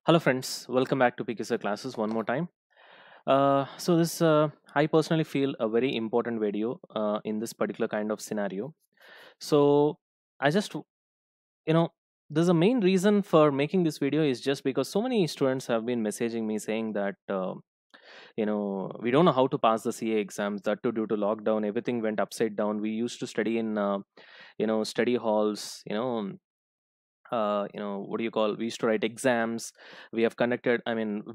Hello friends, welcome back to PKSR classes one more time. I personally feel a very important video in this particular kind of scenario. So I just, you know, there's a main reason for making this video is just because so many students have been messaging me saying that, we don't know how to pass the CA exams. That too due to lockdown, everything went upside down. We used to study in, study halls, what do you call, we used to write exams, we have conducted,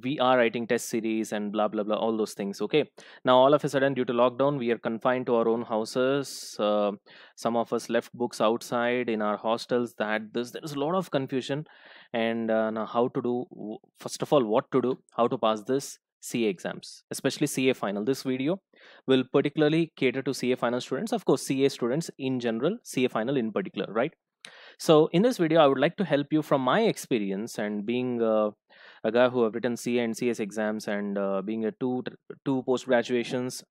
we are writing test series and blah blah blah, all those things. Okay, now all of a sudden due to lockdown we are confined to our own houses. Some of us left books outside in our hostels. There's a lot of confusion. And now how to do, first of all, what to do, how to pass this CA exams, especially CA final. This video will particularly cater to CA final students, of course CA students in general, CA final in particular, right? So in this video, I would like to help you from my experience and being a guy who have written CA and CS exams and being a two post graduations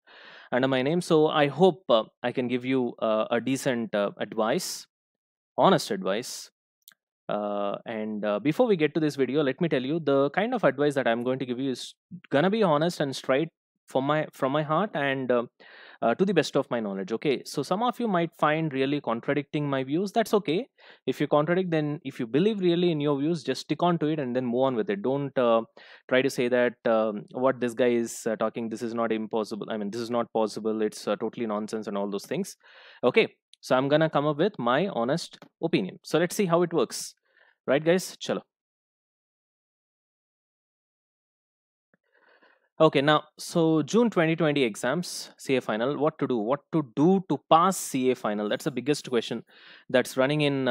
under my name. So I hope I can give you a decent advice, honest advice. And before we get to this video, let me tell you the kind of advice that I'm going to give you is gonna be honest and straight from my heart and to the best of my knowledge. Okay, so some of you might find really contradicting my views. That's okay. If you contradict, then if you believe really in your views, just stick on to it and then move on with it. Don't try to say that what this guy is talking, this is not impossible. This is not possible. It's totally nonsense and all those things. Okay, so I'm gonna come up with my honest opinion. So let's see how it works. Right, guys? Chalo. Okay, now, so June 2020 exams, CA final. What to do? What to do to pass CA final? That's the biggest question that's running in,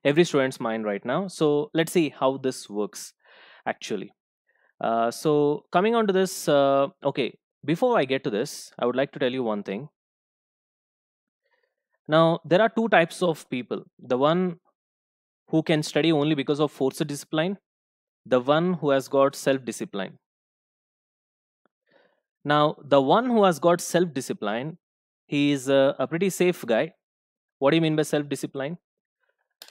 every student's mind right now. So let's see how this works actually. So coming on to this, okay, before I get to this, I would like to tell you one thing. Now, there are two types of people. The one who can study only because of forced discipline, the one who has got self discipline. Now, the one who has got self discipline, he is a pretty safe guy. What do you mean by self discipline?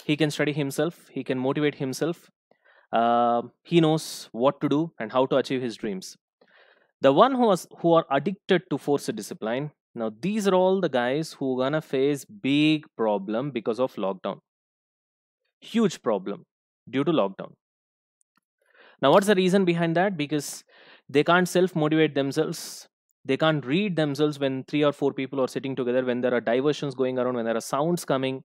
He can study himself, he can motivate himself, he knows what to do and how to achieve his dreams. The one who are addicted to forced discipline, now these are all the guys who gonna face big problem because of lockdown. Huge problem due to lockdown. Now, what's the reason behind that? Because they can't self motivate themselves. They can't read themselves when three or four people are sitting together, when there are diversions going around, when there are sounds coming,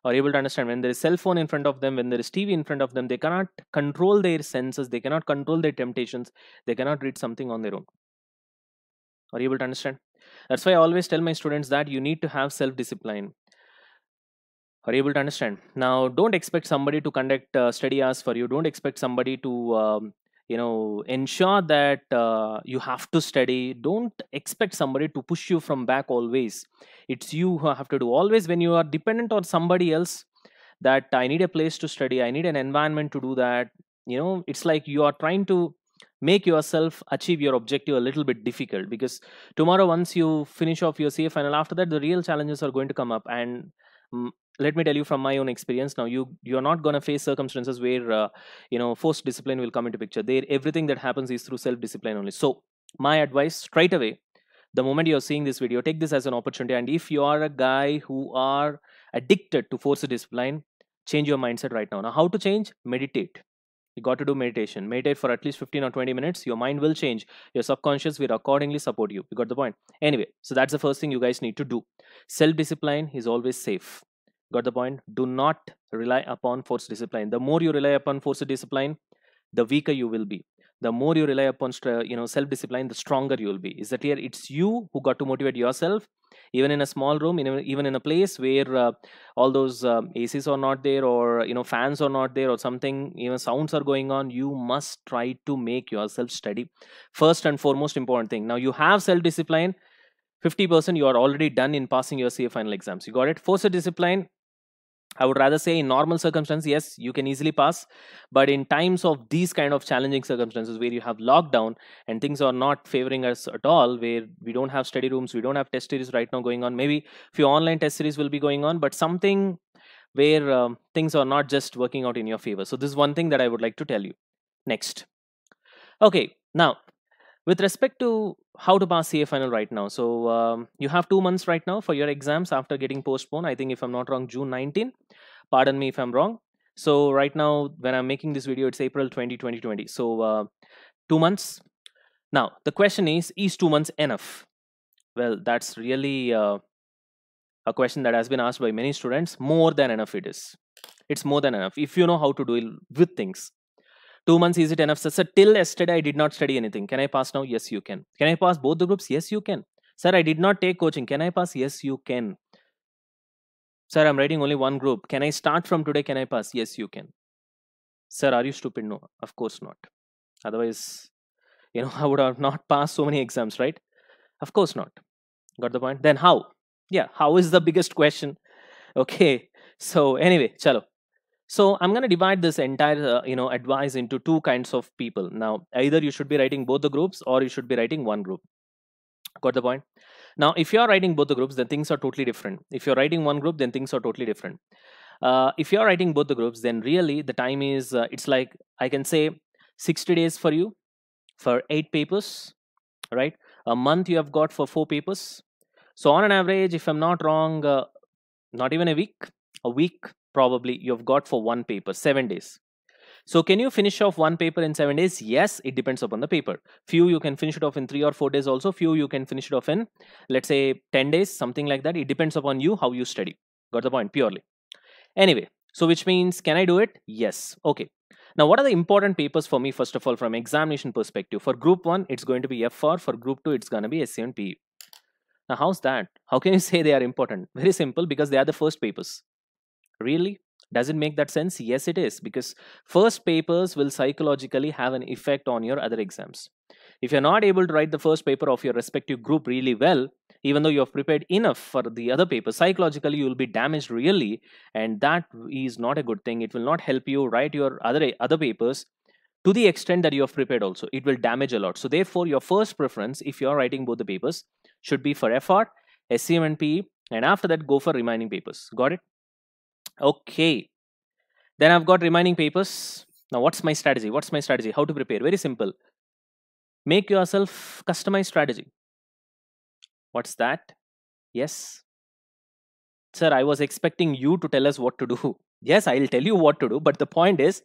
or able to understand when there is cell phone in front of them, when there is TV in front of them. They cannot control their senses. They cannot control their temptations. They cannot read something on their own. Are you able to understand? That's why I always tell my students that you need to have self discipline. Are you able to understand? Now, don't expect somebody to conduct study hours for you. Don't expect somebody to ensure that you have to study. Don't expect somebody to push you from back always. It's you who have to do. Always when you are dependent on somebody else, that I need a place to study, I need an environment to do that, it's like you are trying to make yourself achieve your objective a little bit difficult. Because tomorrow, once you finish off your CA final, after that the real challenges are going to come up. And mm, let me tell you from my own experience, now you're not going to face circumstances where forced discipline will come into picture. There, everything that happens is through self discipline only. So my advice straight away, the moment you're seeing this video, take this as an opportunity. And if you are a guy who are addicted to forced discipline, change your mindset right now. Now, how to change? Meditate. You got to do meditation. Meditate for at least 15 or 20 minutes. Your mind will change. Your subconscious will accordingly support you. You got the point? Anyway, so that's the first thing you guys need to do. Self discipline is always safe. Got the point? Do not rely upon forced discipline. The more you rely upon forced discipline, the weaker you will be. The more you rely upon self discipline, the stronger you will be. Is that clear? It's you who got to motivate yourself, even in a small room, even in a place where all those ACs are not there, or fans are not there, or something, sounds are going on. You must try to make yourself steady. First and foremost important thing. Now you have self discipline. 50% you are already done in passing your CA final exams. You got it. Forced discipline, I would rather say in normal circumstances, yes, you can easily pass. But in times of these kind of challenging circumstances where you have lockdown and things are not favoring us at all, where we don't have study rooms, we don't have test series right now going on, maybe few online test series will be going on, but something where things are not just working out in your favor. So this is one thing that I would like to tell you. Next. Okay, now with respect to how to pass CA final right now. So you have 2 months right now for your exams after getting postponed. I think if I'm not wrong, June 19. Pardon me if I'm wrong. So right now, when I'm making this video, it's April 2020. So 2 months. Now the question is 2 months enough? Well, that's really a question that has been asked by many students. More than enough it is. It's more than enough if you know how to deal with things. 2 months, is it enough? Sir, till yesterday I did not study anything. Can I pass now? Yes, you can. Can I pass both the groups? Yes, you can. Sir, I did not take coaching. Can I pass? Yes, you can. Sir, I'm writing only one group. Can I start from today? Can I pass? Yes, you can. Sir, are you stupid? No, of course not. Otherwise, I would have not passed so many exams, right? Of course not. Got the point? Then how? Yeah, how is the biggest question. Okay. So anyway, chalo. So I'm going to divide this entire advice into two kinds of people. Now, either you should be writing both the groups or you should be writing one group. Got the point? Now, if you're writing both the groups, then things are totally different. If you're writing one group, then things are totally different. If you're writing both the groups, then really the time is, it's like, I can say 60 days for you for 8 papers, right? A month you have got for 4 papers. So on an average, if I'm not wrong, not even a week probably you've got for one paper, 7 days. So can you finish off one paper in 7 days? Yes, it depends upon the paper. Few you can finish it off in 3 or 4 days also. Few you can finish it off in, let's say, 10 days, something like that. It depends upon you, how you study. Got the point? Purely. Anyway, so which means, can I do it? Yes. Okay. Now, what are the important papers for me, first of all, from examination perspective? For group 1, it's going to be FR. For group 2, it's going to be SC and PE. Now, how's that? How can you say they are important? Very simple, because they are the first papers. Really? Does it make that sense? Yes, it is, because first papers will psychologically have an effect on your other exams. If you're not able to write the first paper of your respective group really well, even though you have prepared enough for the other papers, psychologically you will be damaged really, and that is not a good thing. It will not help you write your other papers to the extent that you have prepared also. It will damage a lot. So therefore, your first preference, if you're writing both the papers, should be for FR, SCM and PE, and after that go for remaining papers. Got it? Okay. Then I've got remaining papers. Now what's my strategy? What's my strategy? How to prepare? Very simple. Make yourself customized strategy. What's that? Yes. Sir, I was expecting you to tell us what to do. Yes, I'll tell you what to do, but the point is,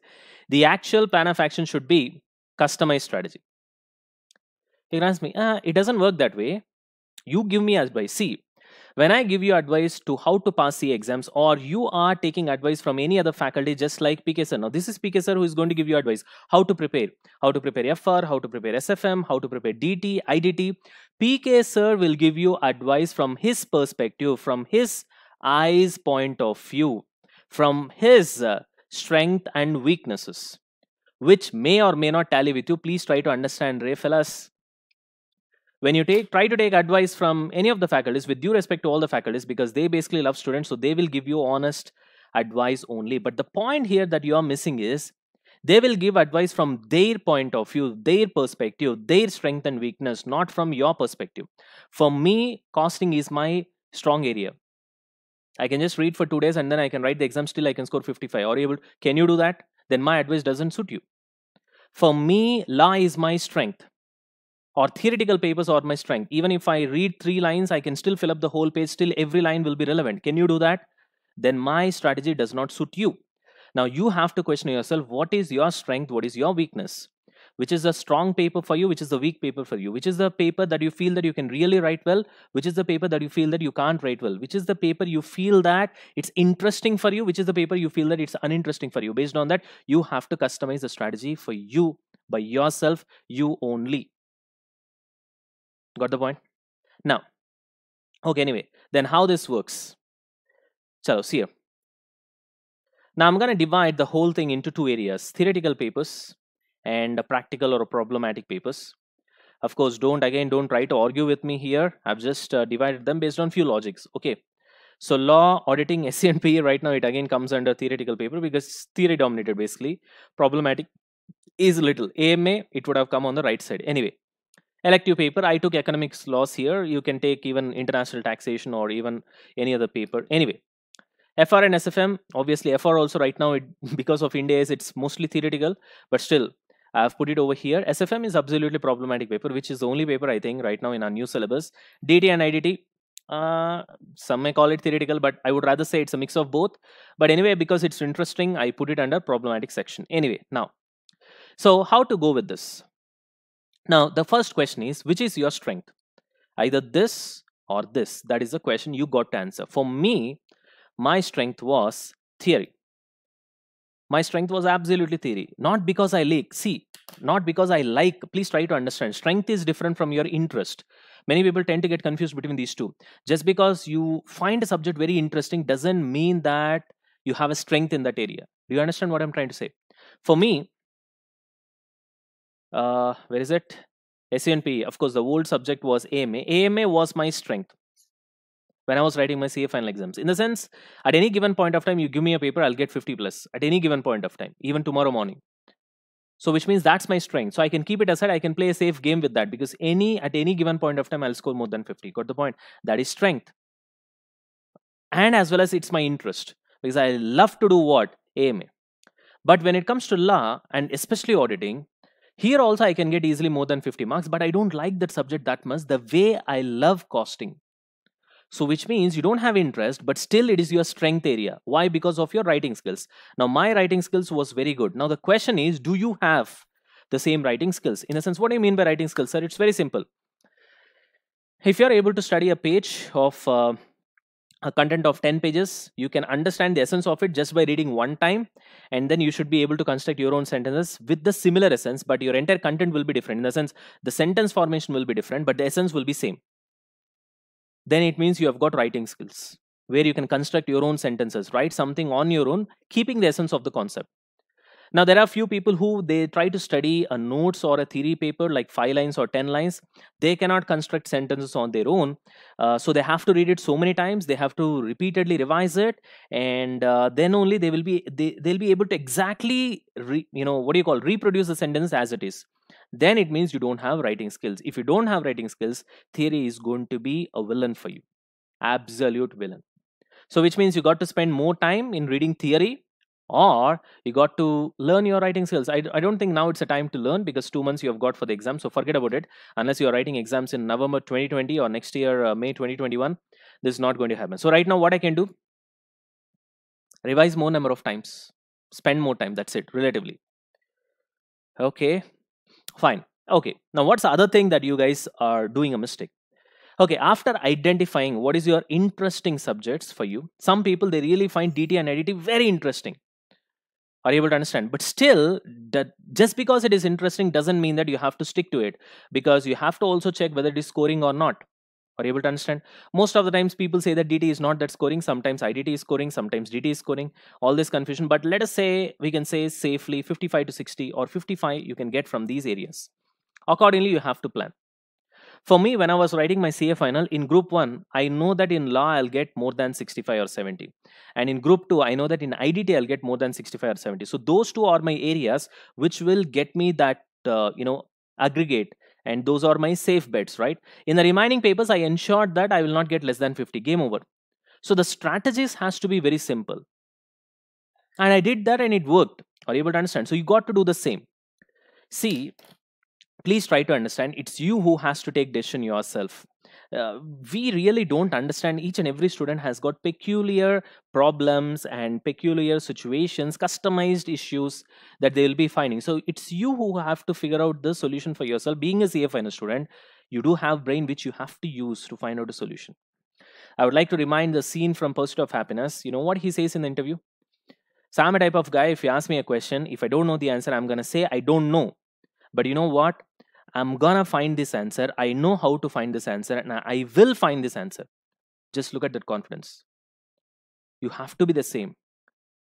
the actual plan of action should be customized strategy. You can ask me, it doesn't work that way. You give me advice. See, when I give you advice to how to pass the exams, or you are taking advice from any other faculty, just like PK sir. Now, this is PK sir who is going to give you advice. How to prepare FR, how to prepare SFM, how to prepare DT, IDT. PK sir will give you advice from his perspective, from his eyes point of view, from his strength and weaknesses, which may or may not tally with you. Please try to understand, Ray fellas. When you try to take advice from any of the faculties, with due respect to all the faculties, because they basically love students, so they will give you honest advice only. But the point here that you are missing is, they will give advice from their point of view, their perspective, their strength and weakness, not from your perspective. For me, costing is my strong area. I can just read for 2 days and then I can write the exam, still I can score 55. Can you do that? Then my advice doesn't suit you. For me, law is my strength, or theoretical papers are my strength. Even if I read 3 lines, I can still fill up the whole page, still every line will be relevant. Can you do that? Then my strategy does not suit you. Now you have to question yourself, what is your strength, what is your weakness? Which is a strong paper for you, which is the weak paper for you? Which is the paper that you feel that you can really write well? Which is the paper that you feel that you can't write well? Which is the paper you feel that it's interesting for you? Which is the paper you feel that it's uninteresting for you? Based on that, you have to customize the strategy for you, by yourself, you only. Got the point? Now, okay, anyway, then how this works? So, see here. Now, I'm going to divide the whole thing into 2 areas, theoretical papers and practical or problematic papers. Of course, don't try to argue with me here. I've just divided them based on few logics. Okay. So, law, auditing, SCNP, right now it again comes under theoretical paper because theory dominated basically. Problematic is little. AMA, it would have come on the right side. Anyway. Elective paper, I took economics laws here. You can take even international taxation or even any other paper. Anyway, FR and SFM, obviously FR also right now, because of India, it's mostly theoretical, but still, I've put it over here. SFM is absolutely problematic paper, which is the only paper I think right now in our new syllabus. DT and IDT, uh, some may call it theoretical, but I would rather say it's a mix of both. But anyway, because it's interesting, I put it under problematic section. Anyway, now, so how to go with this? Now, the first question is, which is your strength? Either this or this. That is the question you got to answer. For me, my strength was theory. My strength was absolutely theory. Not because I like, see, not because I like, please try to understand. Strength is different from your interest. Many people tend to get confused between these two. Just because you find a subject very interesting doesn't mean that you have a strength in that area. Do you understand what I'm trying to say? For me, where is it? SNP, of course, the old subject was AMA. AMA was my strength when I was writing my CA final exams. In the sense, at any given point of time, you give me a paper, I'll get 50 plus at any given point of time, even tomorrow morning. So, which means that's my strength. So I can keep it aside. I can play a safe game with that because at any given point of time, I'll score more than 50. Got the point? That is strength, and as well as it's my interest because I love to do what AMA. But when it comes to law and especially auditing, here also I can get easily more than 50 marks, but I don't like that subject that much the way I love costing. So, which means you don't have interest, but still it is your strength area. Why? Because of your writing skills. Now, my writing skills was very good. Now, the question is, do you have the same writing skills? In a sense, what do you mean by writing skills, sir? It's very simple. If you're able to study a page of a content of 10 pages, you can understand the essence of it just by reading one time, and then you should be able to construct your own sentences with the similar essence, but your entire content will be different. In the sense, the sentence formation will be different, but the essence will be same. Then it means you have got writing skills where you can construct your own sentences, write something on your own, keeping the essence of the concept. Now, there are few people who they try to study a notes or a theory paper like 5 lines or 10 lines. They cannot construct sentences on their own. So they have to read it so many times. They have to repeatedly revise it. And then only they'll be able to exactly, reproduce the sentence as it is. Then it means you don't have writing skills. If you don't have writing skills, theory is going to be a villain for you. Absolute villain. So which means you got to spend more time in reading theory, or you got to learn your writing skills. I don't think now it's a time to learn because 2 months you have got for the exam. So forget about it. Unless you're writing exams in November 2020 or next year, May 2021, this is not going to happen. So right now what I can do, revise more number of times, spend more time. That's it, relatively. Okay, fine. Okay, now what's the other thing that you guys are doing a mistake? Okay, after identifying what is your interesting subjects for you, some people they really find DT and IDT very interesting. Are you able to understand? But still, that just because it is interesting doesn't mean that you have to stick to it, because you have to also check whether it is scoring or not. Are you able to understand? Most of the times people say that DT is not that scoring, sometimes IDT is scoring, sometimes DT is scoring, all this confusion. But let us say, we can say safely 55 to 60 or 55 you can get from these areas. Accordingly, you have to plan. For me, when I was writing my CA final in group 1, I know that in law I'll get more than 65 or 70. And in group 2, I know that in IDT I'll get more than 65 or 70. So those two are my areas which will get me that, aggregate. And those are my safe bets, right? In the remaining papers, I ensured that I will not get less than 50. Game over. So the strategies has to be very simple. And I did that and it worked. Are you able to understand? So you got to do the same. See, please try to understand, it's you who has to take decision yourself. We really don't understand, each and every student has got peculiar problems and peculiar situations, customized issues that they will be finding. So it's you who have to figure out the solution for yourself. Being a CFN student, you do have brain which you have to use to find out a solution. I would like to remind the scene from Pursuit of Happiness. You know what he says in the interview? So I'm a type of guy, if you ask me a question, if I don't know the answer, I'm going to say I don't know. But you know what? I'm gonna find this answer. I know how to find this answer and I will find this answer. Just look at that confidence. You have to be the same.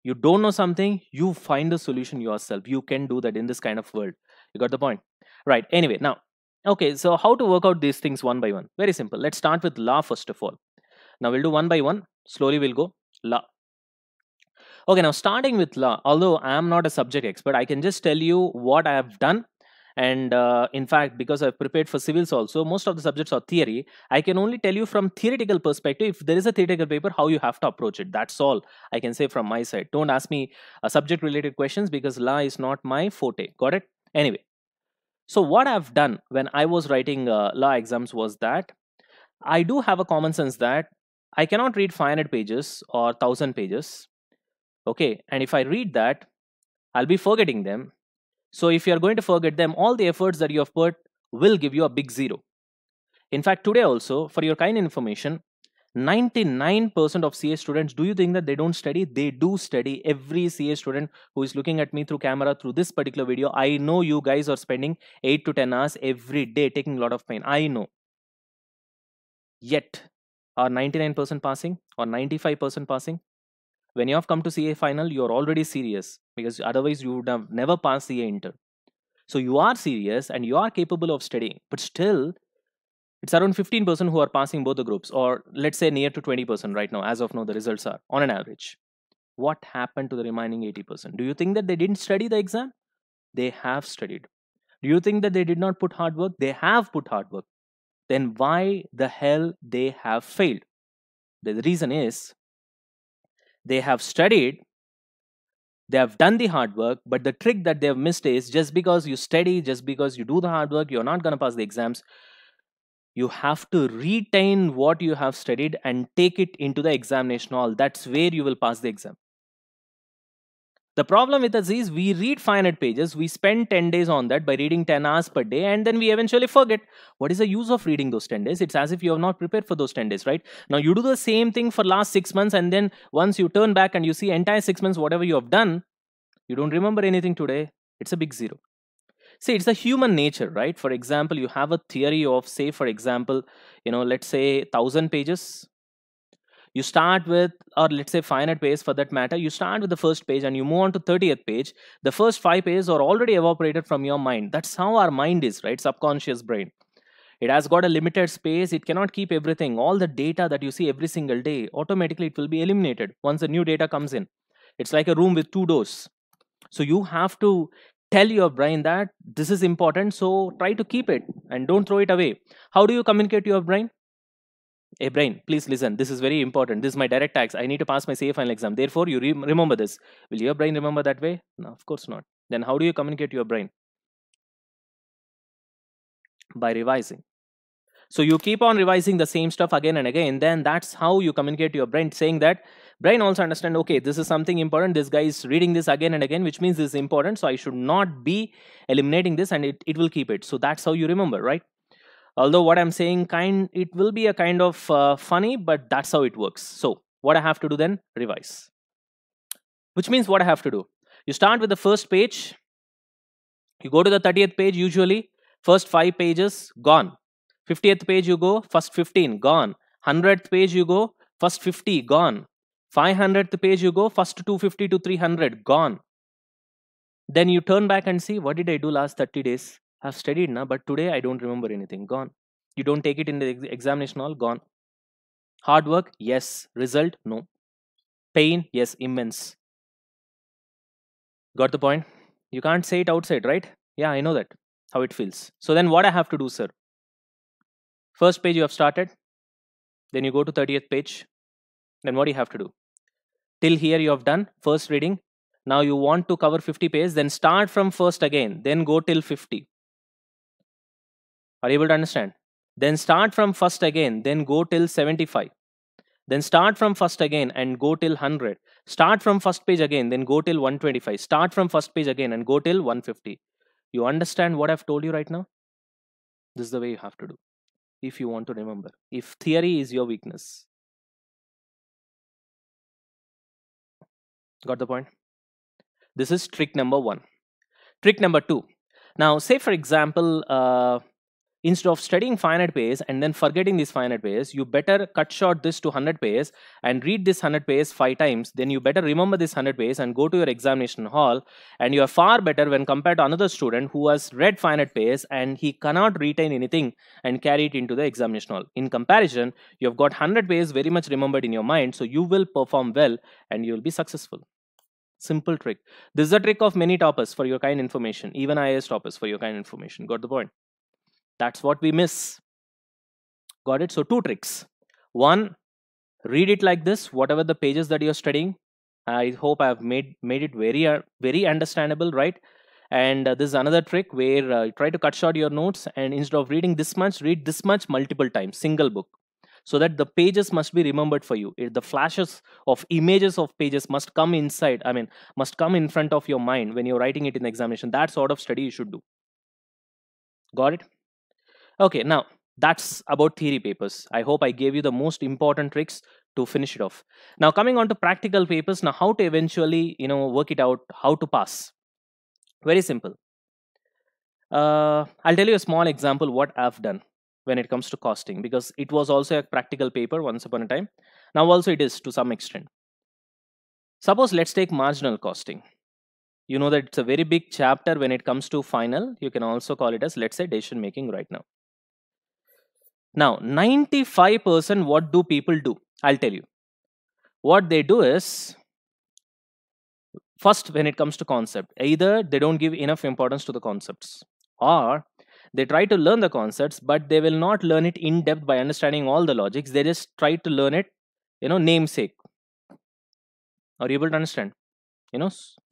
You don't know something, you find the solution yourself. You can do that in this kind of world. You got the point? Right. Anyway, now, okay, so how to work out these things one by one? Very simple. Let's start with law first of all. Now we'll do one by one. Slowly we'll go. Law. Okay, now starting with law, although I am not a subject expert, I can just tell you what I have done And in fact, because I've prepared for civils also, most of the subjects are theory. I can only tell you from theoretical perspective, if there is a theoretical paper, how you have to approach it. That's all I can say from my side. Don't ask me subject related questions, because law is not my forte. Got it? Anyway, so what I've done when I was writing law exams was that I do have a common sense that I cannot read 500 pages or 1000 pages. Okay, and if I read that, I'll be forgetting them. So if you're going to forget them, all the efforts that you have put will give you a big zero. In fact, today also, for your kind information, 99% of CA students, do you think that they don't study? They do study. Every CA student who is looking at me through camera, through this particular video, I know you guys are spending 8 to 10 hours every day taking a lot of pain. I know. Yet, are 99% passing or 95% passing? When you have come to CA final, you're already serious, because otherwise you would have never passed CA inter. So you are serious and you are capable of studying, but still, it's around 15% who are passing both the groups, or let's say near to 20% right now. As of now, the results are on an average. What happened to the remaining 80%? Do you think that they didn't study the exam? They have studied. Do you think that they did not put hard work? They have put hard work. Then why the hell they have failed? The reason is they have studied, they have done the hard work, but the trick that they have missed is, just because you study, just because you do the hard work, you're not going to pass the exams. You have to retain what you have studied and take it into the examination hall. That's where you will pass the exam. The problem with us is, we read 500 pages, we spend 10 days on that by reading 10 hours per day, and then we eventually forget. What is the use of reading those 10 days? It's as if you have not prepared for those 10 days, right? Now you do the same thing for last 6 months, and then once you turn back and you see entire 6 months, whatever you have done, you don't remember anything today. It's a big zero. See, it's a human nature, right? For example, you have a theory of, say, for example, let's say 1000 pages. You start with, or let's say 500 pages for that matter, you start with the first page and you move on to 30th page. The first 5 pages are already evaporated from your mind. That's how our mind is, right? Subconscious brain. It has got a limited space. It cannot keep everything. All the data that you see every single day, automatically it will be eliminated once the new data comes in. It's like a room with 2 doors. So you have to tell your brain that this is important, so try to keep it and don't throw it away. How do you communicate to your brain? Hey brain, please listen, this is very important. This is my direct tax. I need to pass my CA final exam. Therefore, you remember this. Will your brain remember that way? No, of course not. Then how do you communicate to your brain? By revising. So you keep on revising the same stuff again and again. Then that's how you communicate to your brain, saying that brain also understand, okay, this is something important. This guy is reading this again and again, which means this is important. So I should not be eliminating this, and it will keep it. So that's how you remember, right? Although what I'm saying, it will be a kind of funny, but that's how it works. So what I have to do then? Revise. Which means what I have to do? You start with the first page. You go to the 30th page usually. First 5 pages, gone. 50th page you go, first 15, gone. 100th page you go, first 50, gone. 500th page you go, first 250 to 300, gone. Then you turn back and see, what did I do last 30 days? I've studied now, but today I don't remember anything, gone. You don't take it in the examination hall, gone. Hard work, yes. Result, no. Pain, yes, immense. Got the point? You can't say it outside, right? Yeah, I know that, how it feels. So then what I have to do, sir? First page you have started, then you go to 30th page. Then what do you have to do? Till here you have done first reading. Now you want to cover 50 pages, then start from first again, then go till 50. Are you able to understand? Then start from first again, then go till 75. Then start from first again and go till 100. Start from first page again, then go till 125. Start from first page again and go till 150. You understand what I've told you right now? This is the way you have to do, if you want to remember. If theory is your weakness. Got the point? This is trick number 1. Trick number 2. Now, say for example, instead of studying 500 pages and then forgetting these 500 pages, you better cut short this to 100 pages and read this 100 pages 5 times. Then you better remember this 100 pages and go to your examination hall. And you are far better when compared to another student who has read 500 pages and he cannot retain anything and carry it into the examination hall. In comparison, you have got 100 pages very much remembered in your mind. So you will perform well and you will be successful. Simple trick. This is a trick of many toppers for your kind information, even IAS toppers for your kind information. Got the point? That's what we miss. Got it? So, two tricks. One, read it like this, whatever the pages that you're studying. I hope I've made it very understandable, right? And this is another trick where try to cut short your notes, and instead of reading this much, read this much multiple times, single book, so that the pages must be remembered for you. The flashes of images of pages must come inside, I mean, must come in front of your mind when you're writing it in the examination. That sort of study you should do. Got it? Okay, now that's about theory papers. I hope I gave you the most important tricks to finish it off. Now coming on to practical papers, now how to eventually, work it out, how to pass. Very simple. I'll tell you a small example what I've done when it comes to costing, because it was also a practical paper once upon a time. Now also it is to some extent. Suppose let's take marginal costing. You know that it's a very big chapter when it comes to final. You can also call it as, let's say, decision making right now. Now 95% what do people do? I'll tell you. What they do is, first, when it comes to concept, either they don't give enough importance to the concepts, or they try to learn the concepts, but they will not learn it in depth by understanding all the logics. They just try to learn it, namesake. Are you able to understand?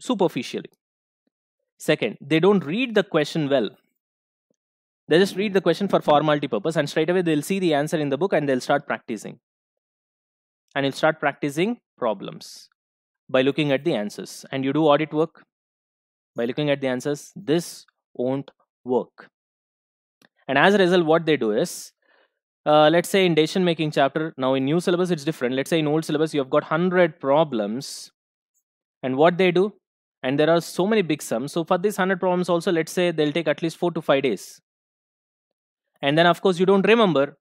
Superficially. Second, they don't read the question well. They just read the question for formality purpose, and straight away they'll see the answer in the book and they'll start practicing. And you'll start practicing problems by looking at the answers. And you do audit work by looking at the answers. This won't work. And as a result, what they do is, let's say in decision making chapter, now in new syllabus it's different. Let's say in old syllabus you have got 100 problems, and what they do, and there are so many big sums. So for these 100 problems also, let's say they'll take at least 4 to 5 days. And then of course you don't remember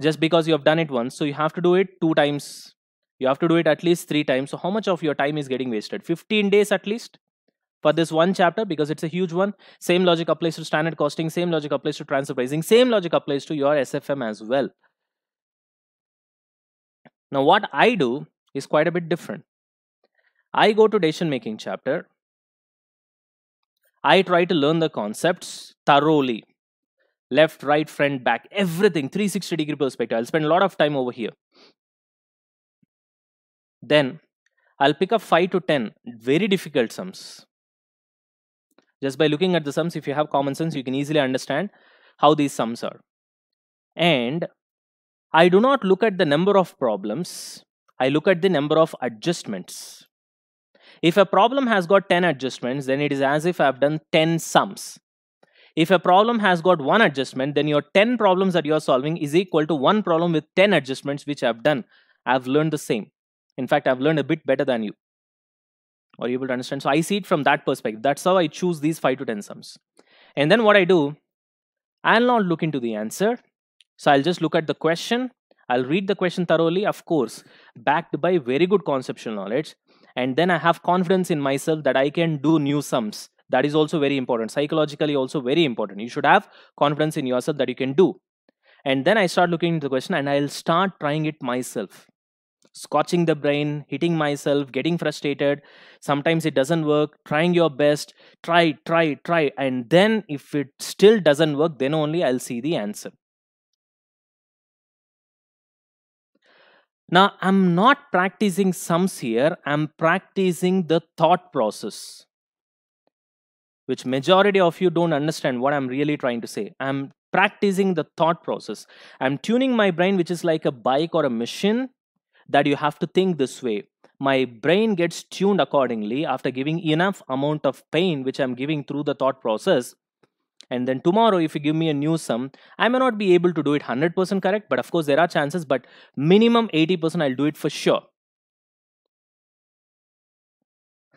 just because you have done it once. So you have to do it 2 times. You have to do it at least 3 times. So how much of your time is getting wasted? 15 days at least for this one chapter, because it's a huge one. Same logic applies to standard costing. Same logic applies to transfer pricing. Same logic applies to your SFM as well. Now what I do is quite a bit different. I go to decision making chapter. I try to learn the concepts thoroughly. Left, right, front, back, everything, 360-degree perspective. I'll spend a lot of time over here. Then I'll pick up 5 to 10 very difficult sums. Just by looking at the sums, if you have common sense, you can easily understand how these sums are. And I do not look at the number of problems. I look at the number of adjustments. If a problem has got 10 adjustments, then it is as if I've done 10 sums. If a problem has got 1 adjustment, then your 10 problems that you're solving is equal to 1 problem with 10 adjustments which I've done. I've learned the same. In fact, I've learned a bit better than you. Are you able to understand? So I see it from that perspective. That's how I choose these 5 to 10 sums. And then what I do, I'll not look into the answer. So I'll just look at the question. I'll read the question thoroughly, of course, backed by very good conceptual knowledge. And then I have confidence in myself that I can do new sums. That is also very important. Psychologically also very important. You should have confidence in yourself that you can do. And then I start looking into the question and I'll start trying it myself. Scorching the brain, hitting myself, getting frustrated. Sometimes it doesn't work. Trying your best. Try. And then if it still doesn't work, then only I'll see the answer. Now, I'm not practicing sums here. I'm practicing the thought process, which majority of you don't understand what I'm really trying to say. I'm practicing the thought process. I'm tuning my brain, which is like a bike or a machine, that you have to think this way. My brain gets tuned accordingly after giving enough amount of pain, which I'm giving through the thought process. And then tomorrow, if you give me a new sum, I may not be able to do it 100% correct, but of course there are chances, but minimum 80% I'll do it for sure.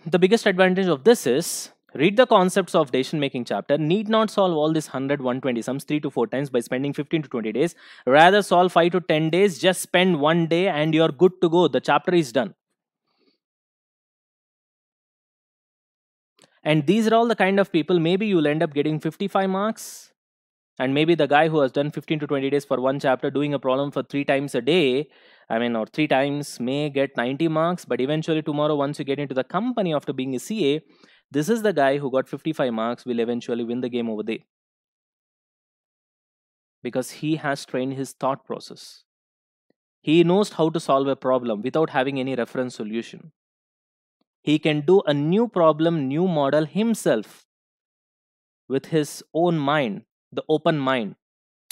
The biggest advantage of this is, read the concepts of decision making chapter, need not solve all this 100, 120 sums 3 to 4 times by spending 15 to 20 days. Rather solve 5 to 10 days, just spend 1 day and you're good to go. The chapter is done. And these are all the kind of people, maybe you'll end up getting 55 marks, And maybe the guy who has done 15 to 20 days for one chapter doing a problem for 3 times a day, I mean, or 3 times, may get 90 marks, but eventually tomorrow, once you get into the company after being a CA, this is the guy who got 55 marks will eventually win the game over there. Because he has trained his thought process. He knows how to solve a problem without having any reference solution. He can do a new problem, new model himself with his own mind, the open mind,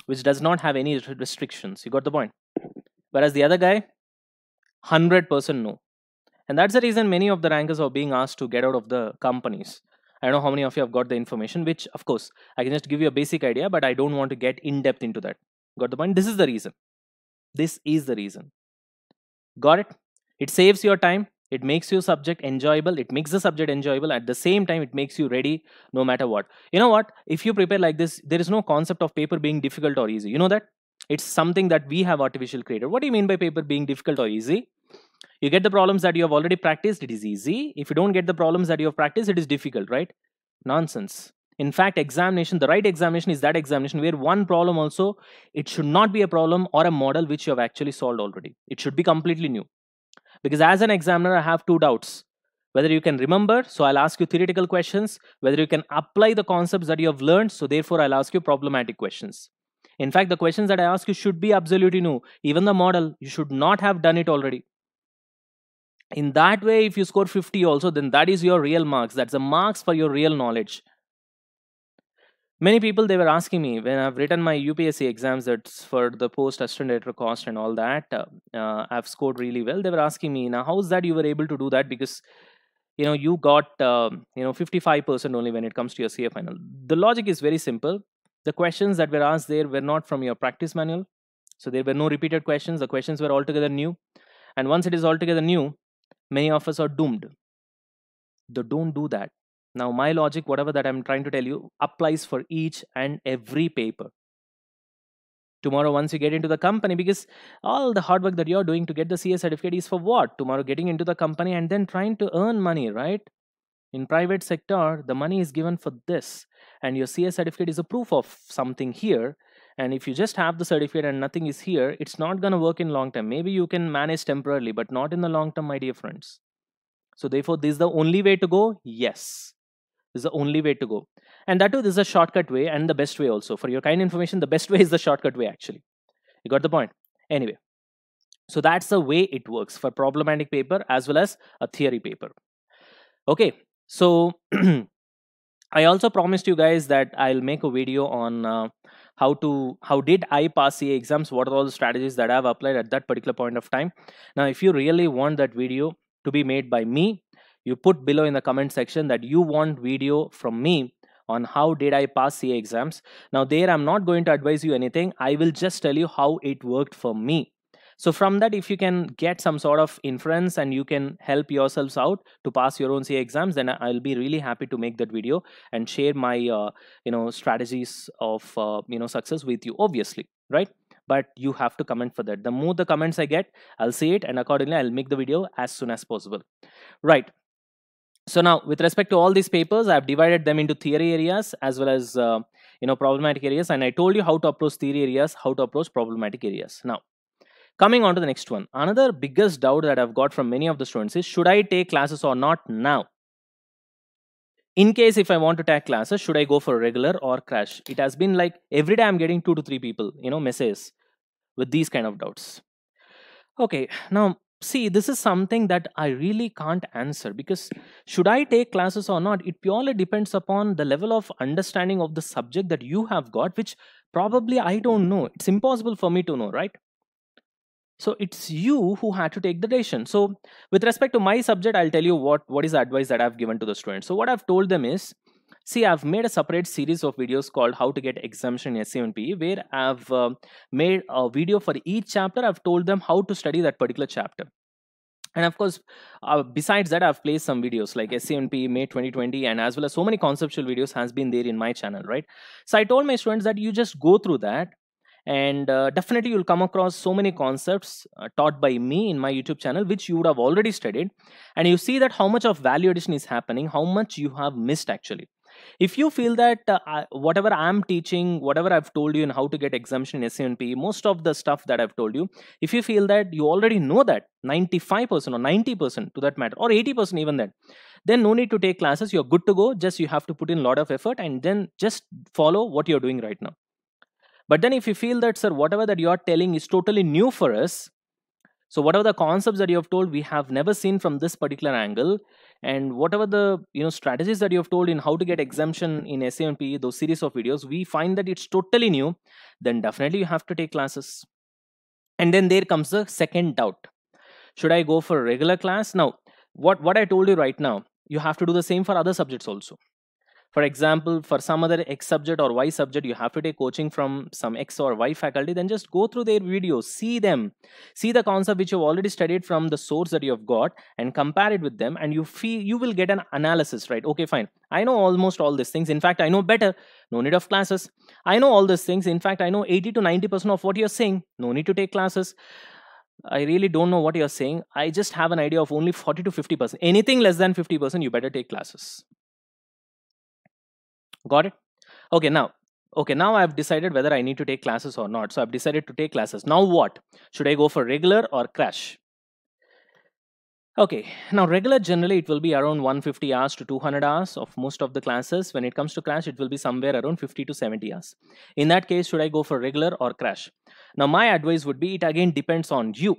which does not have any restrictions. You got the point? Whereas the other guy, 100% no. And that's the reason many of the rankers are being asked to get out of the companies. I don't know how many of you have got the information, which of course I can just give you a basic idea, but I don't want to get in depth into that. Got the point? This is the reason. This is the reason. Got it? It saves your time. It makes your subject enjoyable. It makes the subject enjoyable. At the same time, it makes you ready no matter what. You know what? If you prepare like this, there is no concept of paper being difficult or easy. You know that? It's something that we have artificially created. What do you mean by paper being difficult or easy? You get the problems that you have already practiced, it is easy. If you don't get the problems that you have practiced, it is difficult, right? Nonsense. In fact, examination, the right examination is that examination where one problem also, it should not be a problem or a model which you have actually solved already. It should be completely new. Because as an examiner, I have two doubts. Whether you can remember, so I'll ask you theoretical questions. Whether you can apply the concepts that you have learned, so therefore I'll ask you problematic questions. In fact, the questions that I ask you should be absolutely new. Even the model, you should not have done it already. In that way, if you score 50 also, then that is your real marks. That's the marks for your real knowledge. Many people, they were asking me when I've written my UPSC exams, that's for the post assistant editor cost and all that, I've scored really well. They were asking me, now how is that you were able to do that? Because you got 55% only when it comes to your CA final. The logic is very simple. The questions that were asked there were not from your practice manual, so there were no repeated questions. The questions were altogether new, and once it is altogether new, many of us are doomed. Don't do that. Now, my logic, whatever that I'm trying to tell you, applies for each and every paper. Tomorrow, once you get into the company, because all the hard work that you're doing to get the CA certificate is for what? Tomorrow, getting into the company and then trying to earn money, right? In private sector, the money is given for this, and your CA certificate is a proof of something here. And if you just have the certificate and nothing is here, it's not going to work in long term. Maybe you can manage temporarily, but not in the long term, my dear friends. So therefore, this is the only way to go? Yes. This is the only way to go. And that too, this is a shortcut way and the best way also. For your kind information, the best way is the shortcut way actually. You got the point? Anyway. So that's the way it works for problematic paper as well as a theory paper. Okay. So I also promised you guys that I'll make a video on how did I pass CA exams, what are all the strategies that I've applied at that particular point of time. Now, if you really want that video to be made by me, you put below in the comment section that you want video from me on how did I pass CA exams. Now there I'm not going to advise you anything. I will just tell you how it worked for me. So from that, if you can get some sort of inference and you can help yourselves out to pass your own CA exams, then I'll be really happy to make that video and share my strategies of success with you, obviously, right? But you have to comment for that. The more the comments I get, I'll see it, and accordingly I'll make the video as soon as possible, right? So now, with respect to all these papers, I've divided them into theory areas as well as problematic areas, and I told you how to approach theory areas, how to approach problematic areas. Now, coming on to the next one, another biggest doubt that I've got from many of the students is, should I take classes or not now? In case if I want to take classes, should I go for regular or crash? It has been like every day I'm getting 2 to 3 people, messages with these kind of doubts. Okay, now see, this is something that I really can't answer, because should I take classes or not, it purely depends upon the level of understanding of the subject that you have got, which probably I don't know. It's impossible for me to know, right? So it's you who had to take the decision. So with respect to my subject, I'll tell you what is the advice that I've given to the students. So what I've told them is, see, I've made a separate series of videos called How to Get Exemption in SCMP, where I've made a video for each chapter. I've told them how to study that particular chapter. And of course, besides that, I've placed some videos like SCMP May 2020, and as well as so many conceptual videos has been there in my channel, right? So I told my students that you just go through that, and definitely you'll come across so many concepts taught by me in my YouTube channel, which you would have already studied. And you see that how much of value addition is happening, how much you have missed actually. If you feel that whatever I'm teaching, whatever I've told you in how to get exemption in SCNP, most of the stuff that I've told you, if you feel that you already know that 95% or 90% to that matter, or 80% even that, then no need to take classes. You're good to go. Just you have to put in a lot of effort and then just follow what you're doing right now. But then if you feel that, sir, whatever that you're telling is totally new for us, so whatever the concepts that you have told, we have never seen from this particular angle, and whatever the strategies that you have told in how to get exemption in SAMP, those series of videos, we find that it's totally new, then definitely you have to take classes. And then there comes the second doubt. Should I go for a regular class? Now, what I told you right now, you have to do the same for other subjects also. For example, for some other X subject or Y subject, you have to take coaching from some X or Y faculty, then just go through their videos, see them, see the concept which you've already studied from the source that you have got, and compare it with them, and you will get an analysis, right? Okay, fine. I know almost all these things. In fact, I know better. No need of classes. I know all these things. In fact, I know 80 to 90% of what you're saying. No need to take classes. I really don't know what you're saying. I just have an idea of only 40 to 50%. Anything less than 50%, you better take classes. Got it? Okay, now I've decided whether I need to take classes or not. So I've decided to take classes. Now what? Should I go for regular or crash? Okay, now regular generally it will be around 150 hours to 200 hours of most of the classes. When it comes to crash, it will be somewhere around 50 to 70 hours. In that case, should I go for regular or crash? Now my advice would be, it again depends on you.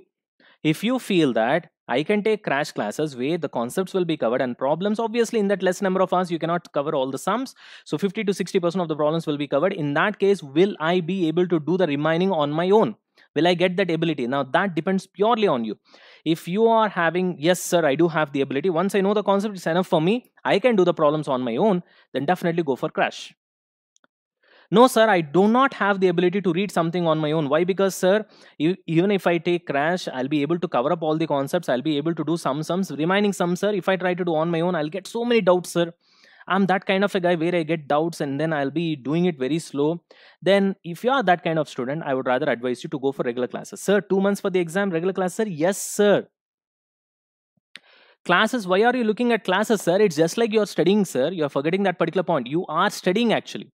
If you feel that I can take crash classes where the concepts will be covered and problems, obviously in that less number of hours you cannot cover all the sums, so 50 to 60% of the problems will be covered. In that case, will I be able to do the remaining on my own? Will I get that ability? Now that depends purely on you. If you are having, yes sir, I do have the ability, once I know the concept, it's enough for me, I can do the problems on my own, then definitely go for crash. No, sir, I do not have the ability to read something on my own. Why? Because, sir, even if I take crash, I'll be able to cover up all the concepts. I'll be able to do some sums. Remaining sums, sir, if I try to do on my own, I'll get so many doubts, sir. I'm that kind of a guy where I get doubts and then I'll be doing it very slow. Then, if you are that kind of student, I would rather advise you to go for regular classes. Sir, 2 months for the exam, regular class, sir? Yes, sir. Classes, why are you looking at classes, sir? It's just like you're studying, sir. You're forgetting that particular point. You are studying actually.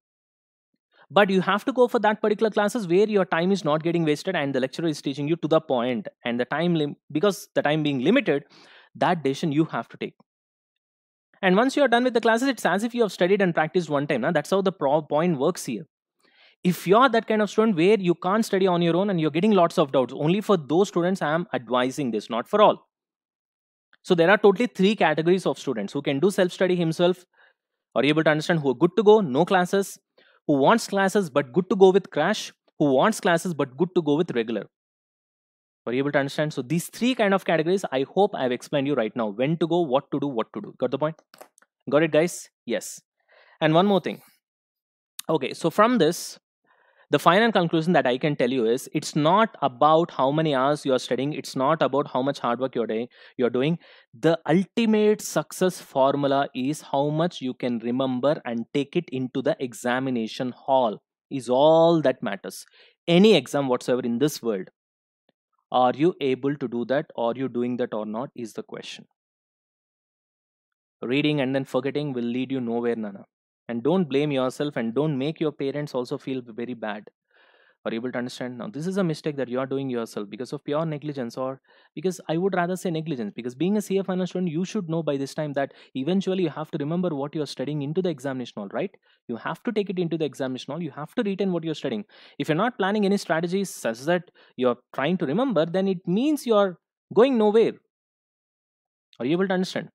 But you have to go for that particular classes where your time is not getting wasted and the lecturer is teaching you to the point, and the time because the time being limited, that decision you have to take. And once you are done with the classes, it's as if you have studied and practiced one time. That's how the point works here. If you're that kind of student where you can't study on your own and you're getting lots of doubts, only for those students I am advising this, not for all. So there are totally 3 categories of students: who can do self-study himself, are able to understand, who are good to go, no classes; who wants classes but good to go with crash; who wants classes but good to go with regular. Are you able to understand? So these 3 kind of categories, I hope I've explained you right now. When to go, what to do, what to do. Got the point? Got it, guys? Yes. And one more thing. Okay, so from this, the final conclusion that I can tell you is, it's not about how many hours you're studying. It's not about how much hard work you're doing. The ultimate success formula is how much you can remember and take it into the examination hall is all that matters. Any exam whatsoever in this world, are you able to do that? Are you doing that or not is the question. Reading and then forgetting will lead you nowhere, Nana. And don't blame yourself and don't make your parents also feel very bad. Are you able to understand? Now this is a mistake that you are doing yourself because of pure negligence, or because I would rather say negligence, because being a CA final student, you should know by this time that eventually you have to remember what you're studying into the examination hall, right? You have to take it into the examination hall. You have to retain what you're studying. If you're not planning any strategies such that you're trying to remember, then it means you're going nowhere. Are you able to understand?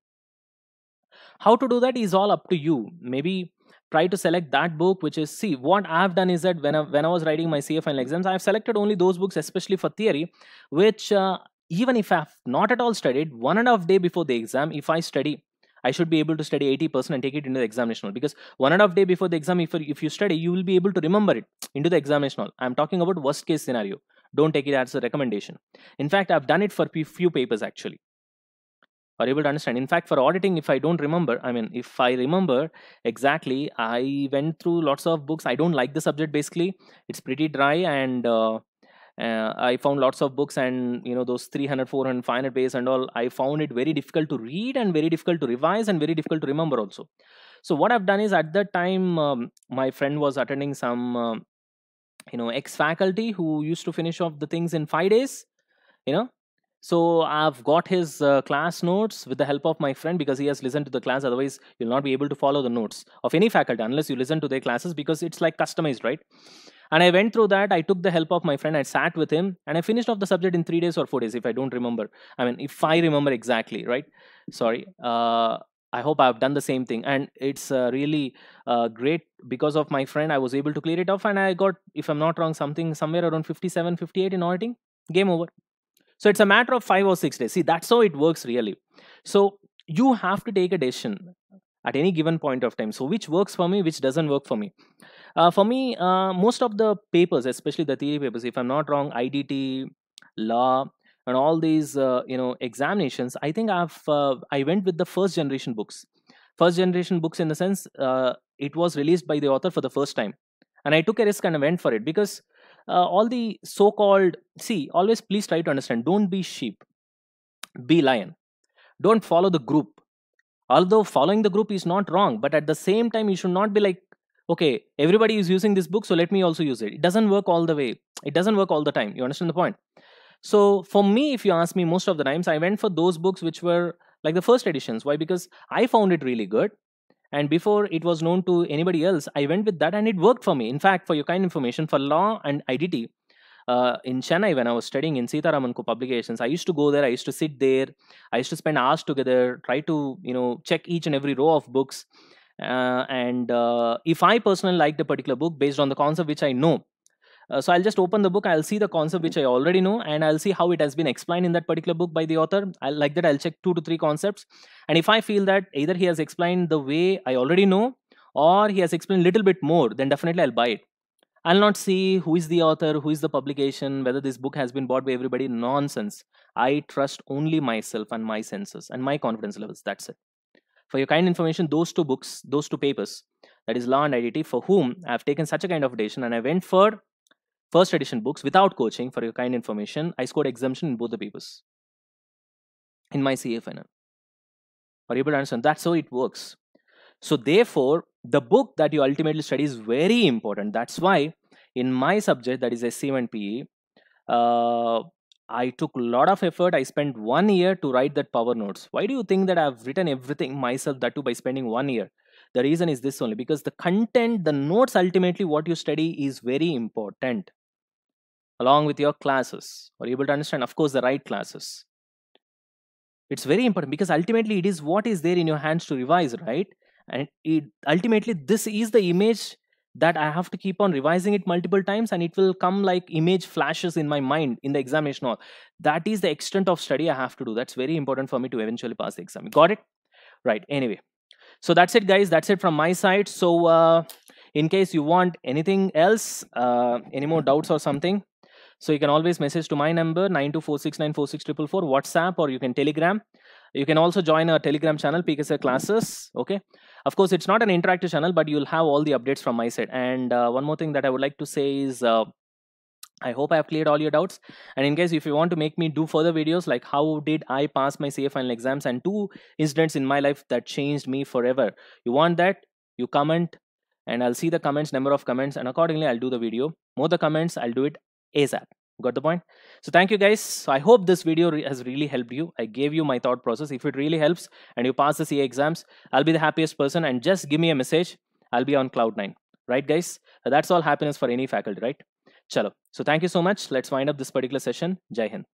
How to do that is all up to you. Maybe try to select that book which is, see, what I've done is that when I was writing my CA final exams, I've selected only those books, especially for theory, which even if I've not at all studied, 1.5 day before the exam, if I study, I should be able to study 80% and take it into the examination hall. Because 1.5 day before the exam, if you study, you will be able to remember it into the examination hall. I'm talking about worst case scenario. Don't take it as a recommendation. In fact, I've done it for few papers actually. Are able to understand? In fact, for auditing, if I don't remember, if I remember exactly, I went through lots of books. I don't like the subject basically. It's pretty dry, and I found lots of books, and those 300, 400, 500 pages and all, I found it very difficult to read and very difficult to revise and very difficult to remember also. So what I've done is, at that time, my friend was attending some ex faculty who used to finish off the things in 5 days, you know. So I've got his class notes with the help of my friend, because he has listened to the class. Otherwise you'll not be able to follow the notes of any faculty unless you listen to their classes, because it's like customized, right? And I went through that. I took the help of my friend. I sat with him and I finished off the subject in 3 days or 4 days, if I don't remember. I mean, if I remember exactly, right? Sorry. I hope I've done the same thing. And it's really great. Because of my friend, I was able to clear it off, and I got, if I'm not wrong, something somewhere around 57, 58 in auditing. Game over. So it's a matter of 5 or 6 days. See, that's how it works really. So you have to take a decision at any given point of time. So which works for me, which doesn't work for me. For me, most of the papers, especially the theory papers, if I'm not wrong, IDT, law, and all these examinations, I think I went with the first generation books. First generation books, in the sense, it was released by the author for the first time, and I took a risk and I went for it, because all the so-called, see, always please try to understand, don't be sheep, be lion. Don't follow the group. Although following the group is not wrong, but at the same time you should not be like, okay, everybody is using this book, so let me also use it. It doesn't work all the way. It doesn't work all the time. You understand the point? So for me, if you ask me, most of the times I went for those books which were like the first editions. Why? Because I found it really good, and before it was known to anybody else, I went with that and it worked for me. In fact, for your kind information, for law and IDT, in Chennai, when I was studying in Sitaraman Publications, I used to go there. I used to sit there. I used to spend hours together, try to check each and every row of books. And if I personally liked a particular book based on the concept which I know, so I'll just open the book. I'll see the concept which I already know, and I'll see how it has been explained in that particular book by the author. I'll like that. I'll check 2 to 3 concepts, and if I feel that either he has explained the way I already know, or he has explained a little bit more, then definitely I'll buy it. I'll not see who is the author, who is the publication, whether this book has been bought by everybody. Nonsense. I trust only myself and my senses and my confidence levels. That's it. For your kind information, those 2 books, those 2 papers, that is law and IDT, for whom I have taken such a kind of decision, and I went for first edition books without coaching. For your kind information, I scored exemption in both the papers in my CA final. Are you able to understand? That's how it works. So therefore, the book that you ultimately study is very important. That's why in my subject, that is SCM and PE, I took a lot of effort. I spent 1 year to write that power notes. Why do you think that I've written everything myself, that too by spending 1 year? The reason is this only, because the content, the notes, ultimately what you study is very important, along with your classes. Are you able to understand? Of course, the right classes. It's very important, because ultimately it is what is there in your hands to revise, right? And ultimately this is the image that I have to keep on revising it multiple times, and it will come like image flashes in my mind in the examination hall. That is the extent of study I have to do. That's very important for me to eventually pass the exam. Got it? Right. Anyway, so that's it, guys. That's it from my side. So in case you want anything else, any more doubts or something, so you can always message to my number 9246946444, WhatsApp, or you can Telegram. You can also join our Telegram channel, PKSL Classes. Okay. Of course, it's not an interactive channel, but you'll have all the updates from my side. And one more thing that I would like to say is, I hope I have cleared all your doubts. And in case if you want to make me do further videos like how did I pass my CA final exams and 2 incidents in my life that changed me forever, you want that, you comment, and I'll see the comments, number of comments, and accordingly I'll do the video. More the comments, I'll do it ASAP. Got the point? So thank you, guys. So I hope this video has really helped you. I gave you my thought process. If it really helps and you pass the CA exams, I'll be the happiest person. And just give me a message. I'll be on cloud 9. Right, guys? That's all happiness for any faculty, right? Chalo. So thank you so much. Let's wind up this particular session. Jai Hind.